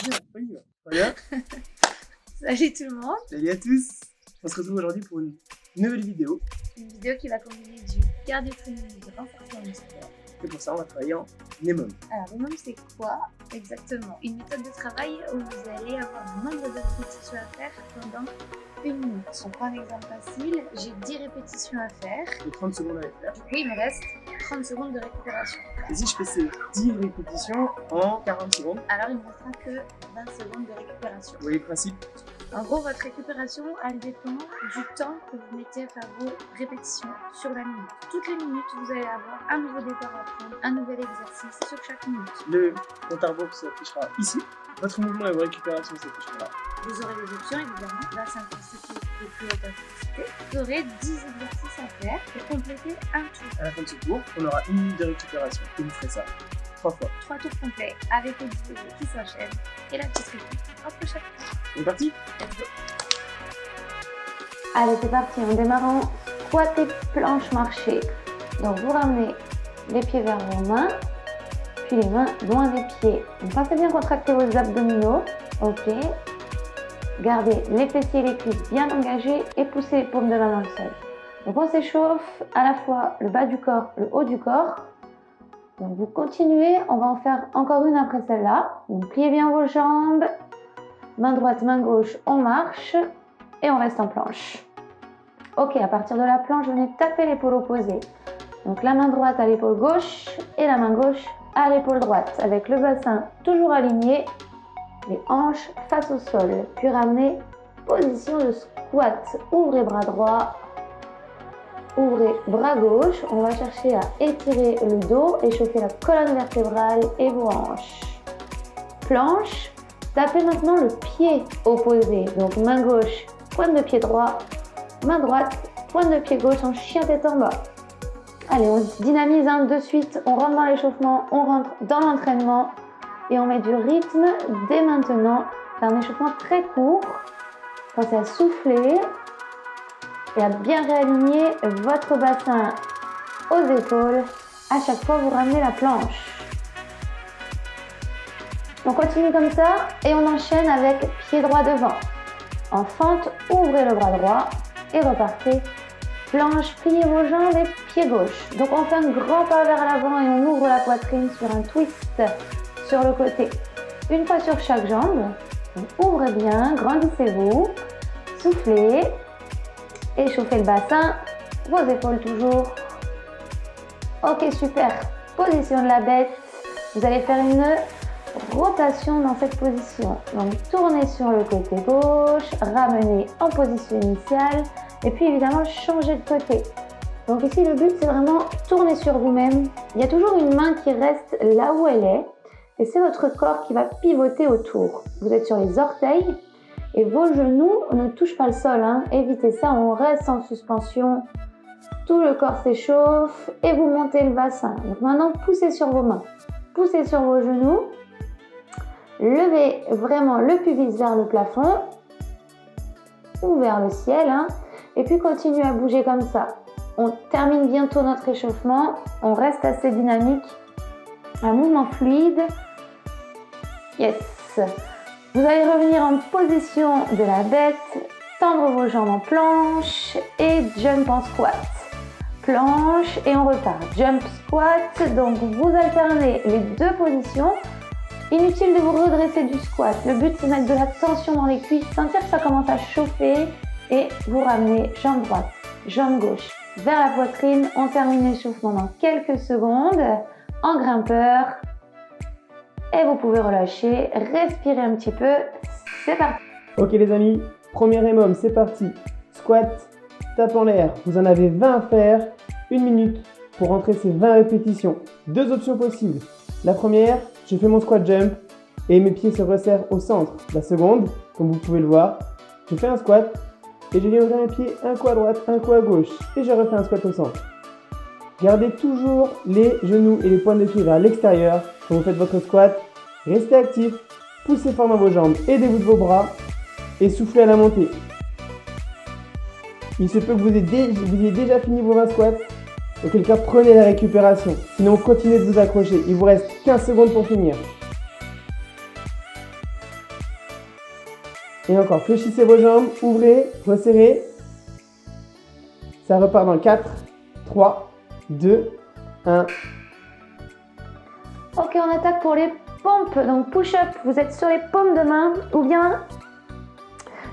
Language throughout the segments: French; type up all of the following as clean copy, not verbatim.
Bien, on y va. Voilà. Salut tout le monde. Salut à tous. On se retrouve aujourd'hui pour une nouvelle vidéo. Une vidéo qui va combiner du cardio training et du renforcement musculaire. Et pour ça, on va travailler en minimum. Alors, le minimum, c'est quoi exactement? Une méthode de travail où vous allez avoir un nombre de répétitions à faire pendant 1 minute. On prend un exemple facile. J'ai 10 répétitions à faire. Et 30 secondes à les faire. Du coup, il me reste 30 secondes de récupération. Et si je fais ces 10 répétitions en 40 secondes, Alors, il ne me restera que 20 secondes de récupération. vous voyez le principe? En gros, votre récupération, elle dépend du temps que vous mettez à faire vos répétitions sur la minute. Toutes les minutes, vous allez avoir un nouveau départ à prendre, un nouvel exercice sur chaque minute. Le compte à rebours s'affichera ici. Votre mouvement et vos récupérations s'afficheront là. Vous aurez des options, évidemment, basse intensité et plus haute intensité. Vous aurez 10 exercices à faire pour compléter un tour. À la fin de ce cours, on aura 1 minute de récupération. Et vous ferez ça 3 fois. 3 tours complets avec les vidéos qui s'enchaînent et la petite réplique entre chaque tour. C'est parti? Let's go. Allez, c'est parti, on démarre en squat et planche marché. Donc vous ramenez les pieds vers vos mains, puis les mains loin des pieds. Donc pensez bien contracter vos abdominaux, ok. Gardez les fessiers et les cuisses bien engagés et poussez les paumes de main dans le sol. Donc on s'échauffe à la fois le bas du corps, le haut du corps. Donc vous continuez, on va en faire encore une après celle-là. Donc pliez bien vos jambes, main droite, main gauche, on marche. Et on reste en planche. Ok, à partir de la planche, venez taper l'épaule opposée. Donc la main droite à l'épaule gauche et la main gauche à l'épaule droite. Avec le bassin toujours aligné, les hanches face au sol. Puis ramenez position de squat. Ouvrez bras droit, ouvrez bras gauche. On va chercher à étirer le dos, échauffer la colonne vertébrale et vos hanches. Planche, tapez maintenant le pied opposé. Donc main gauche, pointe de pied droit, main droite, pointe de pied gauche en chien tête en bas. Allez, on dynamise de suite, on rentre dans l'échauffement, on rentre dans l'entraînement et on met du rythme dès maintenant. C'est un échauffement très court. Pensez à souffler et à bien réaligner votre bassin aux épaules. À chaque fois, vous ramenez la planche. On continue comme ça et on enchaîne avec pied droit devant. En fente, ouvrez le bras droit et repartez. Planche, pliez vos jambes et pied gauche. Donc on fait un grand pas vers l'avant et on ouvre la poitrine sur un twist sur le côté. Une fois sur chaque jambe. Donc ouvrez bien, grandissez-vous, soufflez, échauffez le bassin, vos épaules toujours. Ok, super. Position de la bête. Vous allez faire une rotation dans cette position. Donc tournez sur le côté gauche, ramenez en position initiale et puis évidemment changer de côté. Donc ici le but c'est vraiment tourner sur vous-même. Il y a toujours une main qui reste là où elle est et c'est votre corps qui va pivoter autour. Vous êtes sur les orteils et vos genoux ne touchent pas le sol, hein. Évitez ça, on reste en suspension. Tout le corps s'échauffe et vous montez le bassin. Donc maintenant poussez sur vos mains, poussez sur vos genoux. Levez vraiment le pubis vers le plafond ou vers le ciel, hein, et puis continuez à bouger comme ça. On termine bientôt notre échauffement, on reste assez dynamique, un mouvement fluide. Yes. Vous allez revenir en position de la bête, tendre vos jambes en planche et jump en squat. Planche et on repart. Jump, squat, donc vous alternez les deux positions. Inutile de vous redresser du squat. Le but c'est de mettre de la tension dans les cuisses, sentir que ça commence à chauffer et vous ramenez jambe droite, jambe gauche vers la poitrine. On termine l'échauffement dans quelques secondes en grimpeur et vous pouvez relâcher, respirer un petit peu. C'est parti. Ok les amis, premier émum, c'est parti. Squat, tape en l'air. Vous en avez 20 à faire, 1 minute pour rentrer ces 20 répétitions. 2 options possibles. La première, je fais mon squat jump et mes pieds se resserrent au centre. La seconde, comme vous pouvez le voir, je fais un squat et je viens ouvrir mes pieds, un coup à droite, un coup à gauche et je refais un squat au centre. Gardez toujours les genoux et les pointes de pied vers l'extérieur quand vous faites votre squat. Restez actif, poussez fort dans vos jambes, aidez-vous de vos bras et soufflez à la montée. Il se peut que vous ayez déjà fini vos 20 squats. Auquel cas, prenez la récupération. Sinon, continuez de vous accrocher. Il vous reste 15 secondes pour finir. Et encore, fléchissez vos jambes, ouvrez, resserrez. Ça repart dans 4, 3, 2, 1. Ok, on attaque pour les pompes. Donc push-up, vous êtes sur les paumes de main ou bien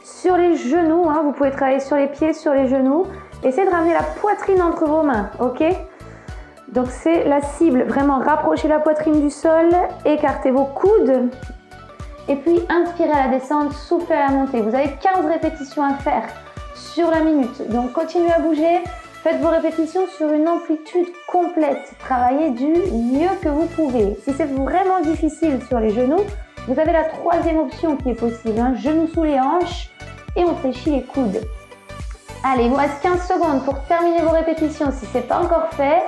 sur les genoux. Vous pouvez travailler sur les pieds, sur les genoux. Essayez de ramener la poitrine entre vos mains, ok? Donc c'est la cible, vraiment rapprochez la poitrine du sol, écartez vos coudes. Et puis inspirez à la descente, soufflez à la montée. Vous avez 15 répétitions à faire sur la minute. Donc continuez à bouger, faites vos répétitions sur une amplitude complète. Travaillez du mieux que vous pouvez. Si c'est vraiment difficile sur les genoux, vous avez la troisième option qui est possible. Genoux sous les hanches et on fléchit les coudes. Allez, il vous reste 15 secondes pour terminer vos répétitions. Si ce n'est pas encore fait,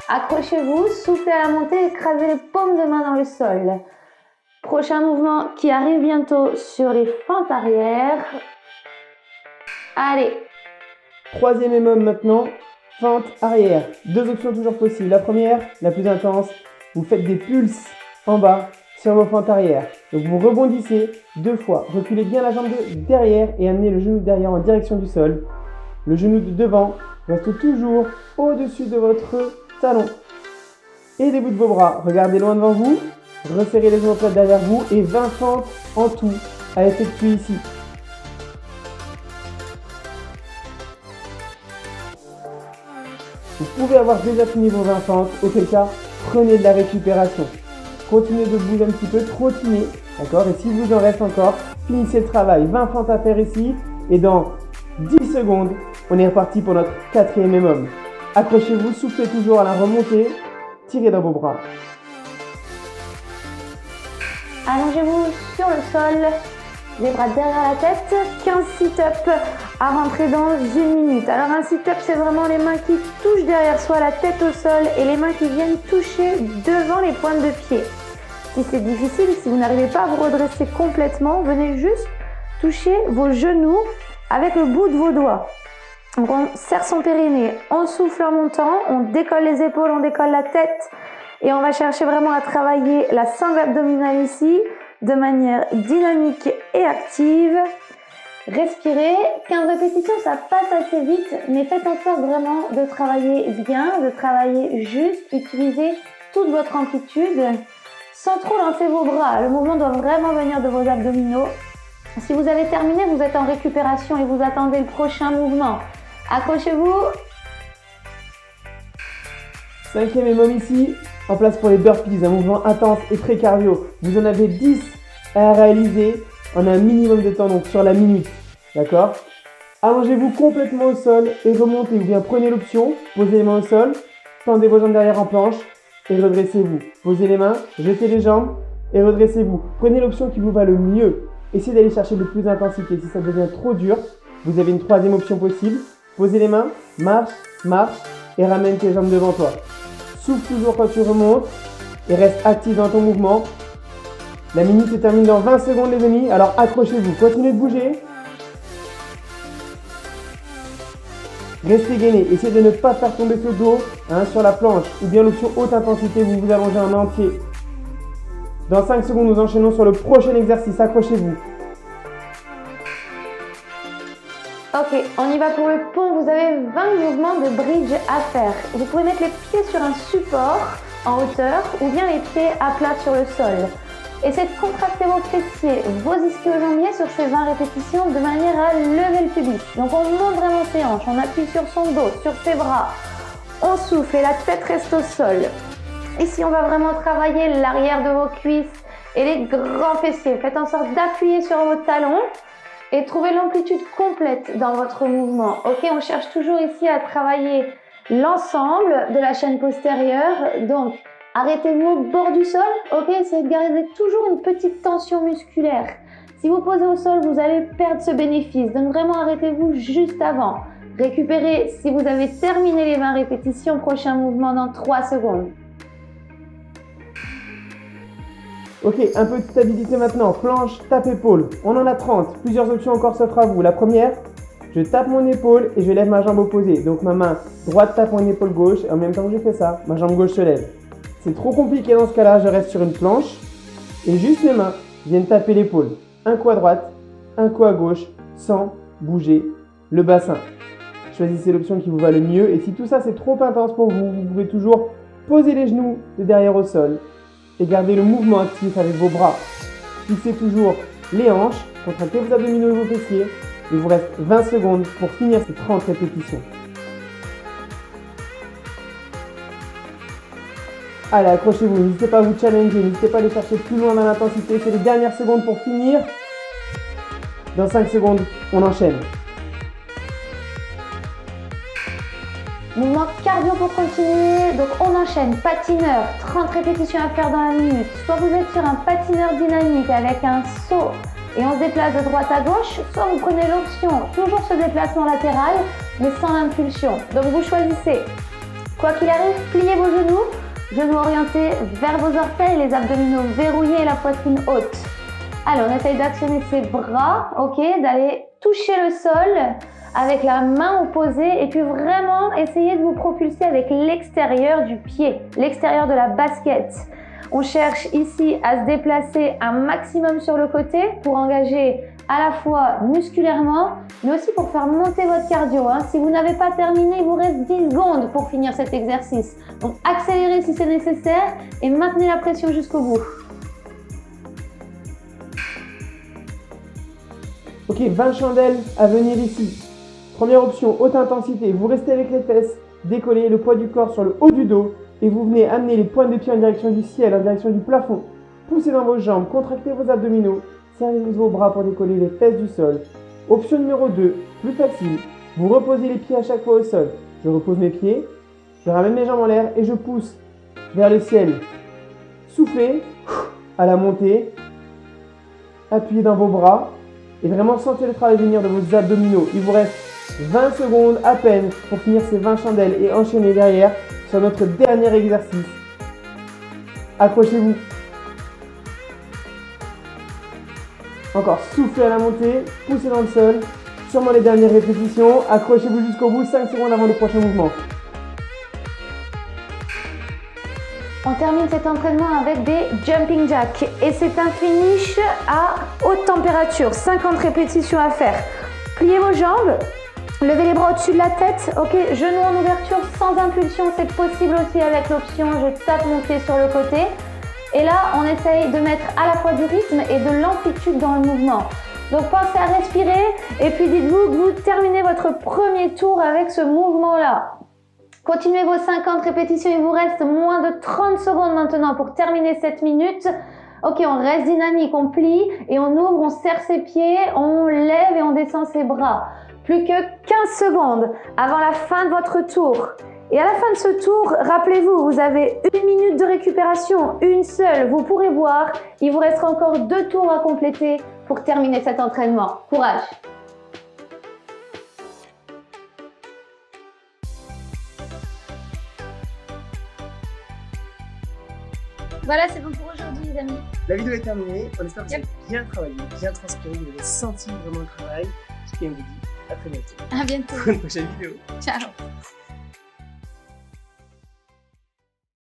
accrochez-vous, soufflez à la montée, écrasez les paumes de main dans le sol. Prochain mouvement qui arrive bientôt sur les fentes arrière. Allez. Troisième et môme maintenant, fente arrière. Deux options toujours possibles. La première, la plus intense, vous faites des pulses en bas sur vos fentes arrière. Donc vous rebondissez 2 fois. Reculez bien la jambe de derrière et amenez le genou de derrière en direction du sol. Le genou de devant reste toujours au-dessus de votre talon. Aidez-vous de vos bras. Regardez loin devant vous. Resserrez les omoplates derrière vous et 20 fentes en tout à effectuer ici. Vous pouvez avoir déjà fini vos 20 fentes, auquel cas, prenez de la récupération. Continuez de bouger un petit peu, trottinez, d'accord? Et si vous en reste encore, finissez le travail. 20 fentes à faire ici et dans 10 secondes, on est reparti pour notre quatrième et môme. Accrochez-vous, soufflez toujours à la remontée, tirez dans vos bras. Allongez-vous sur le sol, les bras derrière la tête, 15 sit-ups à rentrer dans 1 minute. Alors un sit-up, c'est vraiment les mains qui touchent derrière soi, la tête au sol et les mains qui viennent toucher devant les pointes de pied. Si c'est difficile, si vous n'arrivez pas à vous redresser complètement, venez juste toucher vos genoux avec le bout de vos doigts. Donc on serre son périnée, on souffle en montant, on décolle les épaules, on décolle la tête et on va chercher vraiment à travailler la sangle abdominale ici de manière dynamique et active. Respirez, 15 répétitions, ça passe assez vite, mais faites en sorte vraiment de travailler bien, de travailler juste, utilisez toute votre amplitude sans trop lancer vos bras. Le mouvement doit vraiment venir de vos abdominaux. Si vous avez terminé, vous êtes en récupération et vous attendez le prochain mouvement. Accrochez-vous. Cinquième et môme ici, en place pour les burpees, un mouvement intense et très cardio. Vous en avez 10 à réaliser en un minimum de temps, donc sur la minute. D'accord? Allongez-vous complètement au sol et remontez, ou bien prenez l'option, posez les mains au sol, tendez vos jambes derrière en planche et redressez-vous. Posez les mains, jetez les jambes et redressez-vous. Prenez l'option qui vous va le mieux. Essayez d'aller chercher le plus d'intensité. Si ça devient trop dur, vous avez une troisième option possible. Posez les mains, marche, marche et ramène tes jambes devant toi. Souffle toujours quand tu remontes et reste actif dans ton mouvement. La minute se termine dans 20 secondes les amis, alors accrochez-vous, continuez de bouger. Restez gainé, essayez de ne pas faire tomber ce dos sur la planche ou bien l'option haute intensité, vous vous allongez en entier. Dans 5 secondes, nous enchaînons sur le prochain exercice, accrochez-vous. Ok, on y va pour le pont. Vous avez 20 mouvements de bridge à faire. Vous pouvez mettre les pieds sur un support en hauteur ou bien les pieds à plat sur le sol. Essayez de contracter vos fessiers, vos ischio-jambiers sur ces 20 répétitions de manière à lever le pubis. Donc on monte vraiment ses hanches, on appuie sur son dos, sur ses bras. On souffle et la tête reste au sol. Ici, on va vraiment travailler l'arrière de vos cuisses et les grands fessiers. Faites en sorte d'appuyer sur vos talons et trouvez l'amplitude complète dans votre mouvement. Ok, on cherche toujours ici à travailler l'ensemble de la chaîne postérieure. Donc, arrêtez-vous au bord du sol. Ok, essayez de garder toujours une petite tension musculaire. Si vous posez au sol, vous allez perdre ce bénéfice. Donc, vraiment, arrêtez-vous juste avant. Récupérez si vous avez terminé les 20 répétitions. Prochain mouvement dans 3 secondes. Ok, un peu de stabilité maintenant. Planche, tape épaule. On en a 30. Plusieurs options encore s'offrent à vous. La première, je tape mon épaule et je lève ma jambe opposée. Donc ma main droite tape mon épaule gauche et en même temps que je fais ça, ma jambe gauche se lève. C'est trop compliqué dans ce cas-là, je reste sur une planche et juste mes mains viennent taper l'épaule. Un coup à droite, un coup à gauche, sans bouger le bassin. Choisissez l'option qui vous va le mieux et si tout ça c'est trop intense pour vous, vous pouvez toujours poser les genoux de derrière au sol et garder le mouvement actif avec vos bras. Fixez toujours les hanches, contractez vos abdominaux et vos fessiers. Il vous reste 20 secondes pour finir ces 30 répétitions. Allez, accrochez-vous, n'hésitez pas à vous challenger, n'hésitez pas à aller chercher plus loin dans l'intensité. C'est les dernières secondes pour finir. Dans 5 secondes, on enchaîne. Mouvement cardio pour continuer. Donc on enchaîne. Patineur, 30 répétitions à faire dans la minute. Soit vous êtes sur un patineur dynamique avec un saut et on se déplace de droite à gauche, soit vous prenez l'option, toujours ce déplacement latéral, mais sans l'impulsion. Donc vous choisissez. Quoi qu'il arrive, pliez vos genoux orientés vers vos orteils, les abdominaux verrouillés et la poitrine haute. Allez, on essaye d'actionner ses bras, ok, d'aller toucher le sol avec la main opposée et puis vraiment essayer de vous propulser avec l'extérieur du pied, l'extérieur de la basket. On cherche ici à se déplacer un maximum sur le côté pour engager à la fois musculairement, mais aussi pour faire monter votre cardio. Si vous n'avez pas terminé, il vous reste 10 secondes pour finir cet exercice. Donc accélérez si c'est nécessaire et maintenez la pression jusqu'au bout. Ok, 20 chandelles à venir ici. Première option, haute intensité. Vous restez avec les fesses décollées, le poids du corps sur le haut du dos et vous venez amener les pointes de pied en direction du ciel, en direction du plafond. Poussez dans vos jambes, contractez vos abdominaux, serrez vos bras pour décoller les fesses du sol. Option numéro 2, plus facile. Vous reposez les pieds à chaque fois au sol. Je repose mes pieds, je ramène mes jambes en l'air et je pousse vers le ciel. Soufflez à la montée, appuyez dans vos bras et vraiment sentez le travail venir de vos abdominaux. Il vous reste 20 secondes à peine pour finir ces 20 chandelles et enchaîner derrière sur notre dernier exercice. Accrochez-vous. Encore, soufflez à la montée, poussez dans le sol. Sûrement les dernières répétitions. Accrochez-vous jusqu'au bout, 5 secondes avant le prochain mouvement. On termine cet entraînement avec des jumping jacks et c'est un finish à haute température, 50 répétitions à faire. Pliez vos jambes, levez les bras au-dessus de la tête, ok, genoux en ouverture sans impulsion, c'est possible aussi avec l'option je tape mon pied sur le côté. Et là, on essaye de mettre à la fois du rythme et de l'amplitude dans le mouvement. Donc pensez à respirer et puis dites-vous que vous terminez votre premier tour avec ce mouvement-là. Continuez vos 50 répétitions, il vous reste moins de 30 secondes maintenant pour terminer cette minute. Ok, on reste dynamique, on plie et on ouvre, on serre ses pieds, on lève et on descend ses bras. Plus que 15 secondes avant la fin de votre tour. Et à la fin de ce tour, rappelez-vous, vous avez 1 minute de récupération, une seule. Vous pourrez voir, il vous restera encore 2 tours à compléter pour terminer cet entraînement. Courage! Voilà, c'est bon pour aujourd'hui, les amis. La vidéo est terminée. On espère que vous avez bien travaillé, bien transpiré, vous avez senti vraiment le travail. Et on vous dit à très bientôt À bientôt. pour une prochaine vidéo. Ciao.